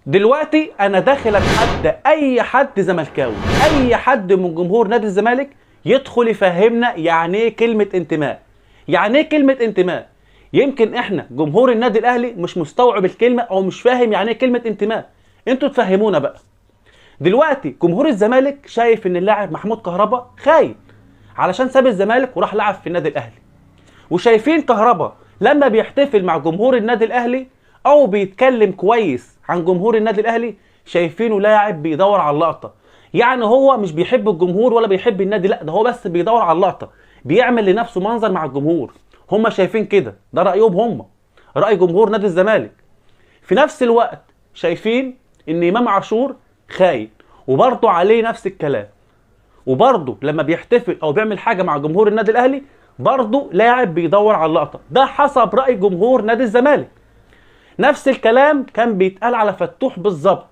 دلوقتي انا داخل اتحدى اي حد زملكاوي، اي حد من جمهور نادي الزمالك يدخل يفهمنا يعني ايه كلمه انتماء. يعني ايه كلمه انتماء؟ يمكن احنا جمهور النادي الاهلي مش مستوعب الكلمه او مش فاهم يعني ايه كلمه انتماء. انتوا تفهمونا بقى. دلوقتي جمهور الزمالك شايف ان اللاعب محمود كهربا خاين علشان ساب الزمالك وراح لعب في النادي الاهلي، وشايفين كهربا لما بيحتفل مع جمهور النادي الاهلي او بيتكلم كويس عن جمهور النادي الاهلي شايفينه لاعب بيدور على اللقطه. يعني هو مش بيحب الجمهور ولا بيحب النادي، لا ده هو بس بيدور على اللقطه، بيعمل لنفسه منظر مع الجمهور. هم شايفين كده، ده رايهم هم، راي جمهور نادي الزمالك. في نفس الوقت شايفين ان امام عاشور خاين وبرضه عليه نفس الكلام، وبرضه لما بيحتفل او بيعمل حاجه مع جمهور النادي الاهلي برضه لاعب بيدور على اللقطه. ده حسب راي جمهور نادي الزمالك. نفس الكلام كان بيتقال على فتوح بالظبط،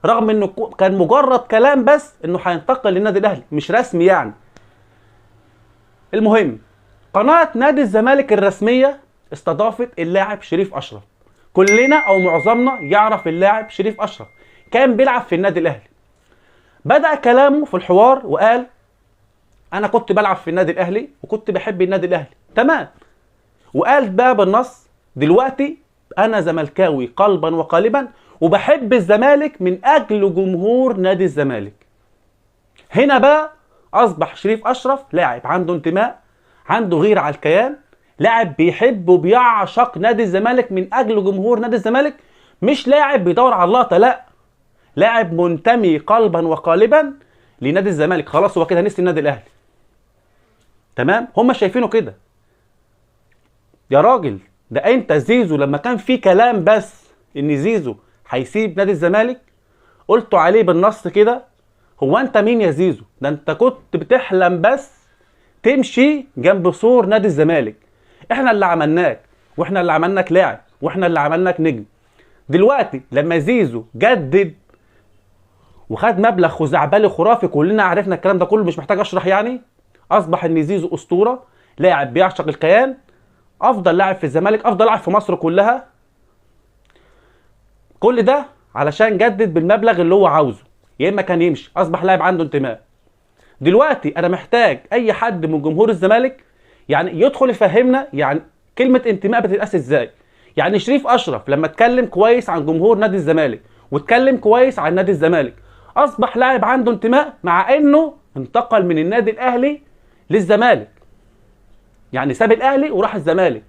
رغم انه كان مجرد كلام بس انه هينتقل للنادي الاهلي، مش رسمي يعني. المهم، قناه نادي الزمالك الرسميه استضافت اللاعب شريف اشرف. كلنا او معظمنا يعرف اللاعب شريف اشرف، كان بيلعب في النادي الاهلي. بدأ كلامه في الحوار وقال انا كنت بلعب في النادي الاهلي وكنت بحب النادي الاهلي، تمام. وقال بقى بالنص دلوقتي انا زملكاوي قلبا وقالبا وبحب الزمالك من اجل جمهور نادي الزمالك. هنا بقى اصبح شريف اشرف لاعب عنده انتماء، عنده غيرة على الكيان، لاعب بيحب وبيعشق نادي الزمالك من اجل جمهور نادي الزمالك، مش لاعب بيدور على اللقطه، لا، لاعب منتمي قلبا وقالبا لنادي الزمالك. خلاص هو كده نسي النادي الاهلي، تمام. هم شايفينه كده. يا راجل ده انت زيزو لما كان في كلام بس ان زيزو هيسيب نادي الزمالك قلتوا عليه بالنص كده هو انت مين يا زيزو؟ ده انت كنت بتحلم بس تمشي جنب سور نادي الزمالك. احنا اللي عملناك، واحنا اللي عملناك لاعب، واحنا اللي عملناك نجم. دلوقتي لما زيزو جدد وخد مبلغ خزعبلي خرافي، كلنا عرفنا الكلام ده كله، مش محتاج اشرح يعني. اصبح ان زيزو اسطوره، لاعب بيعشق الكيان، افضل لاعب في الزمالك، افضل لاعب في مصر كلها. كل ده علشان جدد بالمبلغ اللي هو عاوزه، يا اما كان يمشي. اصبح لاعب عنده انتماء. دلوقتي انا محتاج اي حد من جمهور الزمالك يعني يدخل يفهمنا يعني كلمه انتماء بتتقاس ازاي. يعني شريف اشرف لما اتكلم كويس عن جمهور نادي الزمالك واتكلم كويس عن نادي الزمالك اصبح لاعب عنده انتماء، مع انه انتقل من النادي الاهلي للزمالك. يعني ساب الاهلي وراح الزمالك،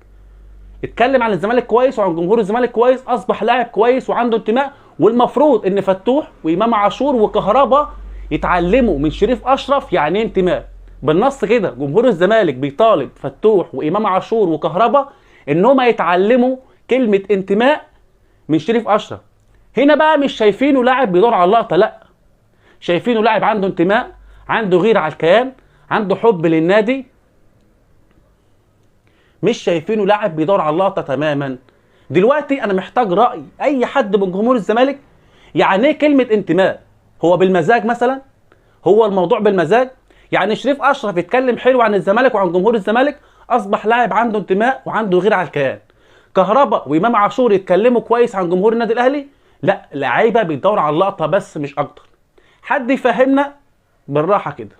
اتكلم عن الزمالك كويس وعن جمهور الزمالك كويس، اصبح لاعب كويس وعنده انتماء. والمفروض ان فتوح وامام عاشور وكهربا يتعلموا من شريف اشرف يعني ايه انتماء. بالنص كده جمهور الزمالك بيطالب فتوح وامام عاشور وكهربا انهم يتعلموا كلمه انتماء من شريف اشرف. هنا بقى مش شايفينه لاعب بيدور على اللقطه، لا، شايفينه لاعب عنده انتماء، عنده غيره على الكيان، عنده حب للنادي، مش شايفينه لاعب بيدور على اللقطه تماما. دلوقتي انا محتاج راي اي حد من جمهور الزمالك يعني ايه كلمه انتماء. هو بالمزاج مثلا؟ هو الموضوع بالمزاج؟ يعني شريف اشرف يتكلم حلو عن الزمالك وعن جمهور الزمالك اصبح لاعب عنده انتماء وعنده غيره على الكيان. كهربا وامام عاشور يتكلموا كويس عن جمهور النادي الاهلي، لا، لعيبه بيدور على اللقطه بس مش اكتر. حد يفهمنا بالراحه كده.